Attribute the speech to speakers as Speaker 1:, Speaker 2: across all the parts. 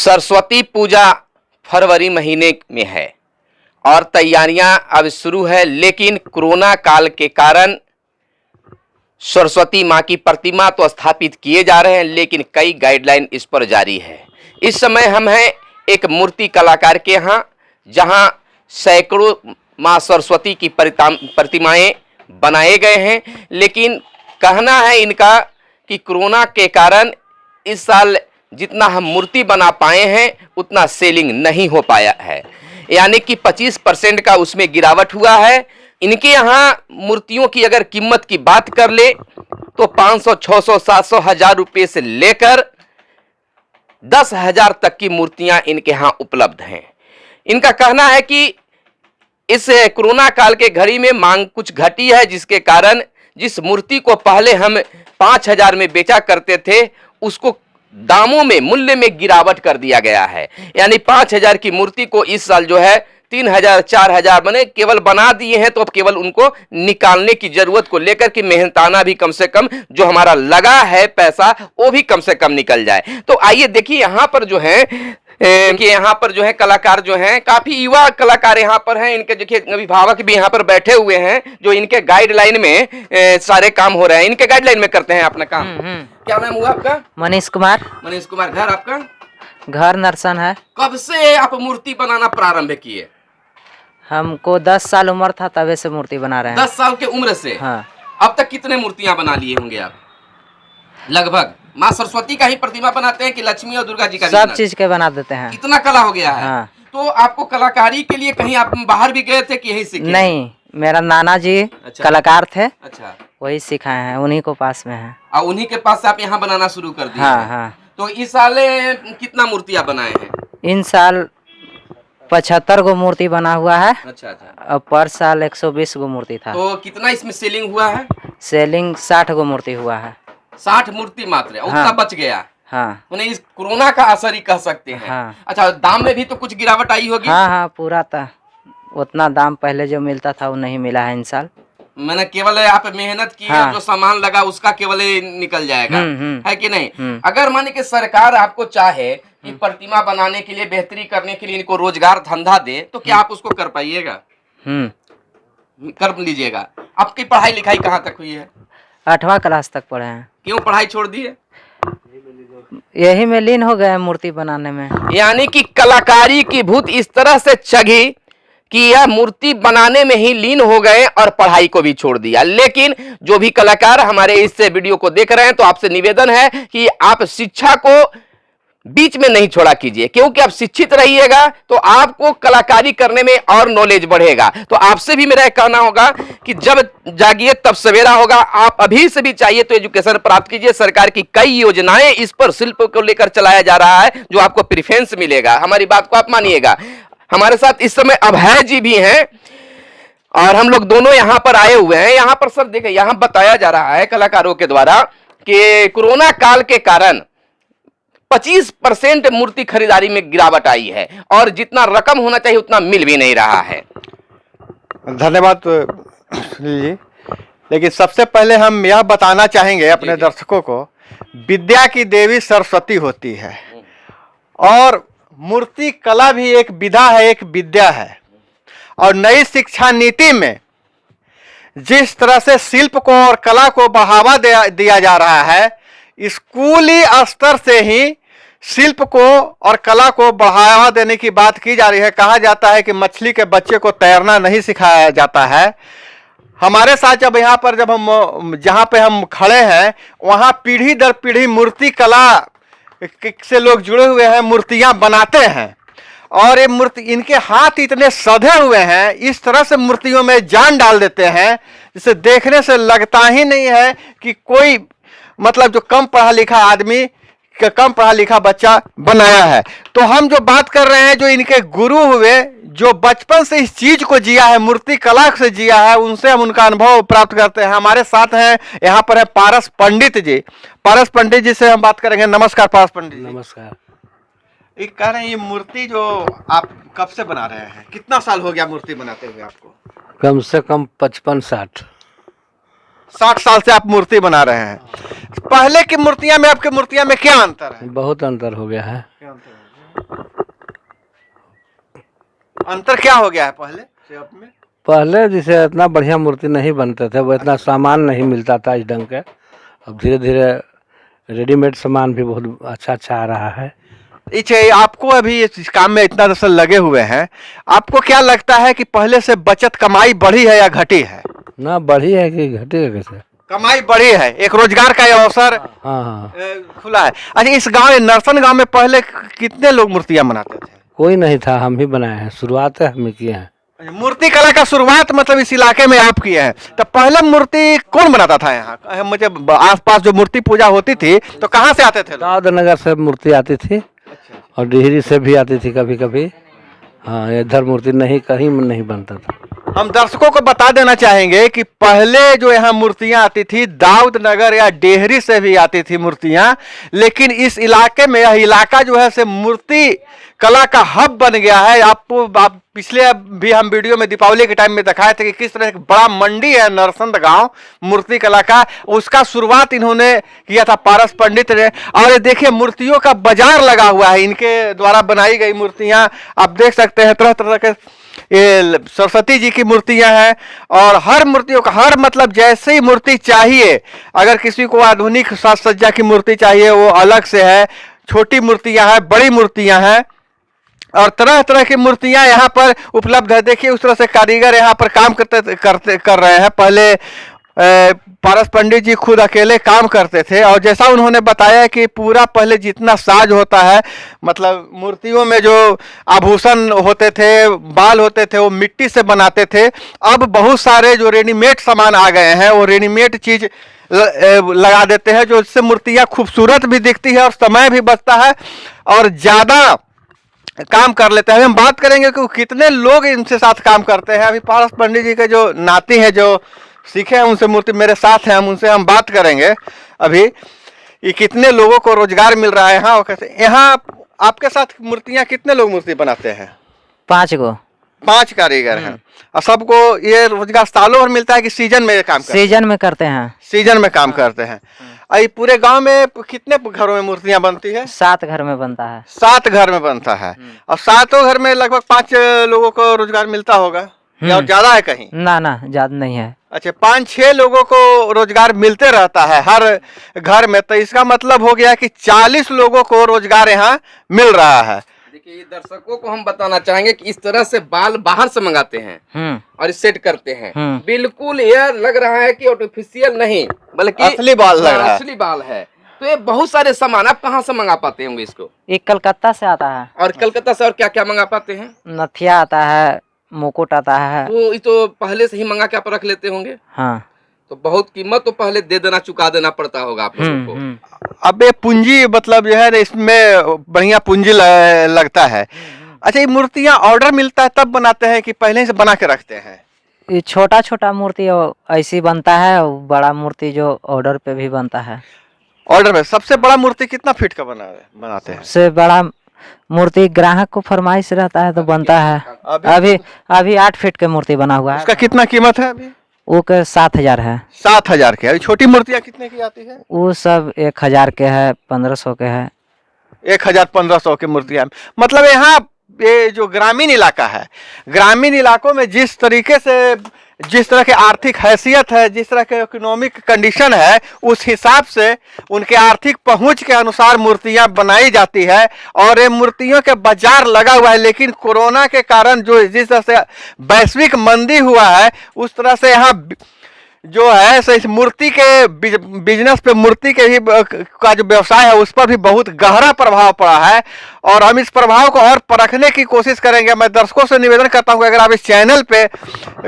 Speaker 1: सरस्वती पूजा फरवरी महीने में है और तैयारियां अब शुरू है, लेकिन कोरोना काल के कारण सरस्वती मां की प्रतिमा तो स्थापित किए जा रहे हैं, लेकिन कई गाइडलाइन इस पर जारी है। इस समय हम हैं एक मूर्ति कलाकार के यहाँ, जहां सैकड़ों मां सरस्वती की प्रतिमाएं बनाए गए हैं, लेकिन कहना है इनका कि कोरोना के कारण इस साल जितना हम मूर्ति बना पाए हैं उतना सेलिंग नहीं हो पाया है, यानी कि 25% का उसमें गिरावट हुआ है। इनके यहाँ मूर्तियों की अगर कीमत की बात कर ले तो 500, 600, 700, 1000 रुपये से लेकर 10,000 तक की मूर्तियां इनके यहाँ उपलब्ध हैं। इनका कहना है कि इस कोरोना काल के घड़ी में मांग कुछ घटी है, जिसके कारण जिस मूर्ति को पहले हम 5,000 में बेचा करते थे उसको दामों में, मूल्य में गिरावट कर दिया गया है। यानी 5,000 की मूर्ति को इस साल जो है 3,000, 4,000 बने केवल बना दिए हैं, तो अब केवल उनको निकालने की जरूरत को लेकर कि मेहनताना भी कम से कम जो हमारा लगा है पैसा वो भी कम से कम निकल जाए। तो आइए देखिए यहाँ पर जो है कि यहाँ पर जो है कलाकार जो हैं, काफी युवा कलाकार यहाँ पर हैं। इनके देखिए अभिभावक भी यहाँ पर बैठे हुए हैं जो इनके गाइडलाइन में सारे काम हो रहे हैं, इनके गाइडलाइन में करते हैं अपना काम। क्या नाम हुआ आपका?
Speaker 2: मनीष कुमार।
Speaker 1: मनीष कुमार। घर आपका?
Speaker 2: घर नरसन है।
Speaker 1: कब से आप मूर्ति बनाना प्रारंभ किए?
Speaker 2: हमको 10 साल उम्र था तबे से मूर्ति बना रहे हैं।
Speaker 1: 10 साल के उम्र से?
Speaker 2: हाँ।
Speaker 1: अब तक कितने मूर्तियां बना लिए होंगे आप? लगभग। माँ सरस्वती का ही प्रतिमा बनाते हैं कि लक्ष्मी और दुर्गा जी का?
Speaker 2: सब चीज के बना देते हैं।
Speaker 1: इतना कला हो गया है।
Speaker 2: हाँ।
Speaker 1: तो आपको कलाकारी के लिए कहीं आप बाहर भी गए थे कि यही सीखे?
Speaker 2: नहीं, मेरा नाना जी
Speaker 1: अच्छा।
Speaker 2: कलाकार थे।
Speaker 1: अच्छा।
Speaker 2: वही सिखाए हैं, उन्हीं को पास में है।
Speaker 1: और उन्हीं के पास से आप यहाँ बनाना शुरू कर दिए?
Speaker 2: हाँ हाँ।
Speaker 1: तो इस साल कितना मूर्तियां बनाए हैं?
Speaker 2: इन साल 75 गो मूर्ति बना हुआ है।
Speaker 1: अच्छा अच्छा।
Speaker 2: और पर साल 120 गो मूर्ति था।
Speaker 1: तो कितना इसमें सेलिंग हुआ है?
Speaker 2: सेलिंग 60 गो मूर्ति हुआ है।
Speaker 1: 60 मूर्ति मात्र? उतना
Speaker 2: हाँ।
Speaker 1: बच गया?
Speaker 2: हाँ।
Speaker 1: उन्हें इस कोरोना का असर ही कह सकते हैं।
Speaker 2: हाँ।
Speaker 1: अच्छा, दाम में भी तो कुछ गिरावट आई होगी?
Speaker 2: हाँ हाँ, पूरा था। उतना दाम पहले जो मिलता था वो नहीं मिला है इन साल।
Speaker 1: मैंने केवल आप मेहनत की
Speaker 2: हाँ।
Speaker 1: जो सामान लगा उसका केवल निकल जाएगा, है कि नहीं? अगर माने कि सरकार आपको चाहे कि प्रतिमा बनाने के लिए, बेहतरी करने के लिए इनको रोजगार धंधा दे, तो क्या आप उसको कर पाइएगा? कर लीजिएगा। आपकी पढ़ाई लिखाई कहाँ तक हुई है?
Speaker 2: 8वां क्लास तक पढ़े हैं।
Speaker 1: क्यों पढ़ाई छोड़ दिए?
Speaker 2: यही में लीन हो गए मूर्ति बनाने में।
Speaker 1: यानी कि कलाकारी की भूत इस तरह से चढ़ी कि यह मूर्ति बनाने में ही लीन हो गए और पढ़ाई को भी छोड़ दिया। लेकिन जो भी कलाकार हमारे इस वीडियो को देख रहे हैं, तो आपसे निवेदन है कि आप शिक्षा को बीच में नहीं छोड़ा कीजिए, क्योंकि आप शिक्षित रहिएगा तो आपको कलाकारी करने में और नॉलेज बढ़ेगा। तो आपसे भी मेरा कहना होगा कि जब जागिए तब सवेरा होगा। आप अभी से भी चाहिए तो एजुकेशन प्राप्त कीजिए। सरकार की कई योजनाएं इस पर शिल्प को लेकर चलाया जा रहा है, जो आपको प्रेफरेंस मिलेगा। हमारी बात को आप मानिएगा। हमारे साथ इस समय अभय जी भी हैं और हम लोग दोनों यहाँ पर आए हुए हैं। यहाँ पर सर देखिए, यहाँ बताया जा रहा है कलाकारों के द्वारा कि कोरोना काल के कारण 25% मूर्ति खरीदारी में गिरावट आई है और जितना रकम होना चाहिए उतना मिल भी नहीं रहा है।
Speaker 3: धन्यवाद जी। लेकिन सबसे पहले हम यह बताना चाहेंगे अपने दर्शकों को, विद्या की देवी सरस्वती होती है और मूर्ति कला भी एक विधा है, एक विद्या है। और नई शिक्षा नीति में जिस तरह से शिल्प को और कला को बढ़ावा दिया जा रहा है, स्कूली स्तर से ही शिल्प को और कला को बढ़ावा देने की बात की जा रही है। कहा जाता है कि मछली के बच्चे को तैरना नहीं सिखाया जाता है। हमारे साथ जब यहाँ पर जहाँ पे हम खड़े हैं, वहाँ पीढ़ी दर पीढ़ी मूर्ति कला से लोग जुड़े हुए हैं, मूर्तियाँ बनाते हैं। और ये मूर्ति, इनके हाथ इतने सधे हुए हैं, इस तरह से मूर्तियों में जान डाल देते हैं, जिसे देखने से लगता ही नहीं है कि कोई मतलब जो कम पढ़ा लिखा आदमी, कम पढ़ा लिखा बच्चा बनाया है। तो हम जो बात कर रहे हैं, जो इनके गुरु हुए, जो बचपन से इस चीज को जिया है, मूर्ति कला से जिया है, उनसे हम उनका अनुभव प्राप्त करते हैं। हमारे साथ हैं, यहाँ पर है पारस पंडित जी। पारस पंडित जी से हम बात करेंगे। नमस्कार पारस पंडित जी।
Speaker 2: नमस्कार।
Speaker 3: एक कह रहे हैं, ये मूर्ति जो आप कब से बना रहे हैं, कितना साल हो गया मूर्ति बनाते हुए आपको?
Speaker 4: कम से कम 55-60
Speaker 3: साल से आप मूर्ति बना रहे हैं। पहले की मूर्तियां में आपके मूर्तियां में क्या अंतर है?
Speaker 4: बहुत अंतर हो गया है।
Speaker 3: अंतर क्या हो गया है पहले से अब में?
Speaker 4: पहले जैसे इतना बढ़िया मूर्ति नहीं बनते थे, वो इतना सामान नहीं मिलता था इस ढंग के। अब धीरे धीरे रेडीमेड सामान भी बहुत अच्छा अच्छा आ रहा है।
Speaker 3: इसे आपको अभी इस काम में इतना दरअसल लगे हुए हैं, आपको क्या लगता है कि पहले से बचत कमाई बढ़ी है या घटी है?
Speaker 4: ना बढ़ी है कि घटी है कैसे?
Speaker 3: कमाई बढ़ी है, एक रोजगार का ये अवसर
Speaker 4: हाँ हाँ,
Speaker 3: खुला है। अच्छा, इस गांव नरसन गांव में पहले कितने लोग मूर्तियां बनाते थे?
Speaker 4: कोई नहीं था, हम ही बनाए हैं, शुरुआत हम ही किए हैं।
Speaker 3: मूर्ति कला का शुरुआत मतलब इस इलाके में आप किए हैं, तो पहले मूर्ति कौन बनाता था यहाँ? मुझे आसपास जो मूर्ति पूजा होती थी तो कहाँ से आते थे लोग?
Speaker 4: दाऊद नगर से मूर्ति आती थी और डिहरी से भी आती थी कभी कभी। हाँ, इधर मूर्ति नहीं, कहीं नहीं बनता था।
Speaker 3: हम दर्शकों को बता देना चाहेंगे कि पहले जो यहाँ मूर्तियां आती थी दाऊद नगर या डेहरी से भी आती थी मूर्तियां, लेकिन इस इलाके में यह इलाका जो है से मूर्ति कला का हब बन गया है। आपको आप पिछले भी हम वीडियो में दीपावली के टाइम में दिखाए थे कि किस तरह एक बड़ा मंडी है नरसंद गांव मूर्ति कला का, उसका शुरुआत इन्होंने किया था पारस पंडित ने। और ये देखिए मूर्तियों का बाजार लगा हुआ है, इनके द्वारा बनाई गई मूर्तियां आप देख सकते हैं। तरह तरह के ये सरस्वती जी की मूर्तियां हैं और हर मूर्तियों का हर मतलब जैसे ही मूर्ति चाहिए, अगर किसी को आधुनिक साज सज्जा की मूर्ति चाहिए वो अलग से है, छोटी मूर्तियां हैं, बड़ी मूर्तियां हैं और तरह तरह की मूर्तियां यहाँ पर उपलब्ध है। देखिए उस तरह से कारीगर यहाँ पर काम कर रहे हैं। पहले पारस पंडित जी खुद अकेले काम करते थे और जैसा उन्होंने बताया कि पूरा पहले जितना साज होता है, मतलब मूर्तियों में जो आभूषण होते थे, बाल होते थे, वो मिट्टी से बनाते थे। अब बहुत सारे जो रेडीमेड सामान आ गए हैं वो रेडीमेड चीज लगा देते हैं, जो इससे मूर्तियां खूबसूरत भी दिखती है और समय भी बचता है और ज्यादा काम कर लेते हैं। हम बात करेंगे कि कितने लोग इनसे साथ काम करते हैं। अभी पारस पंडित जी के जो नाती हैं जो सीखे हैं उनसे मूर्ति मेरे साथ हैं, उनसे हम बात करेंगे अभी ये कितने लोगों को रोजगार मिल रहा है यहाँ और कैसे। यहाँ आपके साथ मूर्तियाँ कितने लोग मूर्ति बनाते हैं?
Speaker 2: 5 गो।
Speaker 3: 5 कारीगर हैं और सबको ये रोजगार सालों भर मिलता है कि सीजन में काम करते हैं?
Speaker 2: सीजन में करते हैं।
Speaker 3: सीजन में काम करते हैं। ये पूरे गांव में कितने घरों में मूर्तियां बनती है?
Speaker 2: 7 घर में बनता है।
Speaker 3: 7 घर में बनता है और 7 घर में लगभग 5 लोगों को रोजगार मिलता होगा या ज्यादा है कहीं?
Speaker 2: ना ना, ज्यादा नहीं है।
Speaker 3: अच्छा, 5-6 लोगों को रोजगार मिलते रहता है हर घर में, तो इसका मतलब हो गया कि 40 लोगों को रोजगार यहाँ मिल रहा है।
Speaker 1: देखिए दर्शकों को हम बताना चाहेंगे कि इस तरह से बाल बाहर से मंगाते हैं और सेट करते हैं। बिल्कुल यह लग रहा है कि आर्टिफिशियल नहीं बल्कि
Speaker 3: असली बाल लग रहा है,
Speaker 1: असली बाल है। तो ये बहुत सारे सामान आप कहाँ से मंगा पाते होंगे इसको?
Speaker 2: एक कलकत्ता से आता है।
Speaker 1: और कलकत्ता से और क्या क्या मंगा पाते हैं?
Speaker 2: नथिया आता है, मुकुट आता है।
Speaker 1: तो ये तो पहले से ही मंगा के आप रख लेते होंगे।
Speaker 2: हाँ,
Speaker 1: तो बहुत कीमत तो पहले दे देना, चुका देना पड़ता होगा आप लोगों को।
Speaker 3: अब ये पूंजी मतलब जो है इसमें बढ़िया पूंजी लगता है। अच्छा, ये मूर्तियां ऑर्डर मिलता है तब बनाते हैं कि पहले से बना के रखते हैं?
Speaker 2: ये छोटा छोटा मूर्ति ऐसी बनता है, बड़ा मूर्ति जो ऑर्डर पे भी बनता है।
Speaker 3: ऑर्डर में सबसे बड़ा मूर्ति कितना फीट का बनाते हैं?
Speaker 2: सबसे बड़ा मूर्ति ग्राहक को फरमाइश रहता है तो बनता है। अभी 8 फीट के मूर्ति बना हुआ है।
Speaker 3: उसका कितना कीमत है अभी?
Speaker 2: वो के 7,000 है।
Speaker 3: 7,000 के। अभी छोटी मूर्तियां कितने की आती है?
Speaker 2: वो सब 1,000 के है, 1,500 के है।
Speaker 3: 1,000-1,500 की मूर्तियां। मतलब यहाँ ये जो ग्रामीण इलाका है, ग्रामीण इलाकों में जिस तरीके से जिस तरह की आर्थिक हैसियत है, जिस तरह के इकोनॉमिक कंडीशन है, उस हिसाब से उनके आर्थिक पहुंच के अनुसार मूर्तियां बनाई जाती है और ये मूर्तियों के बाजार लगा हुआ है। लेकिन कोरोना के कारण जो जिस तरह से वैश्विक मंदी हुआ है, उस तरह से यहाँ जो है इस मूर्ति के बिजनेस पे, मूर्ति के ही का जो व्यवसाय है उस पर भी बहुत गहरा प्रभाव पड़ा है और हम इस प्रभाव को और परखने की कोशिश करेंगे। मैं दर्शकों से निवेदन करता हूं कि अगर आप इस चैनल पे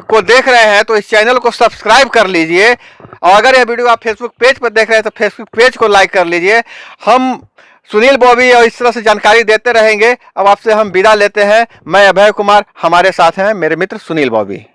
Speaker 3: को देख रहे हैं तो इस चैनल को सब्सक्राइब कर लीजिए और अगर यह वीडियो आप फेसबुक पेज पर देख रहे हैं तो फेसबुक पेज को लाइक कर लीजिए। हम सुनील बॉबी और इस तरह से जानकारी देते रहेंगे। अब आपसे हम विदा लेते हैं। मैं अभय कुमार, हमारे साथ हैं मेरे मित्र सुनील बॉबी।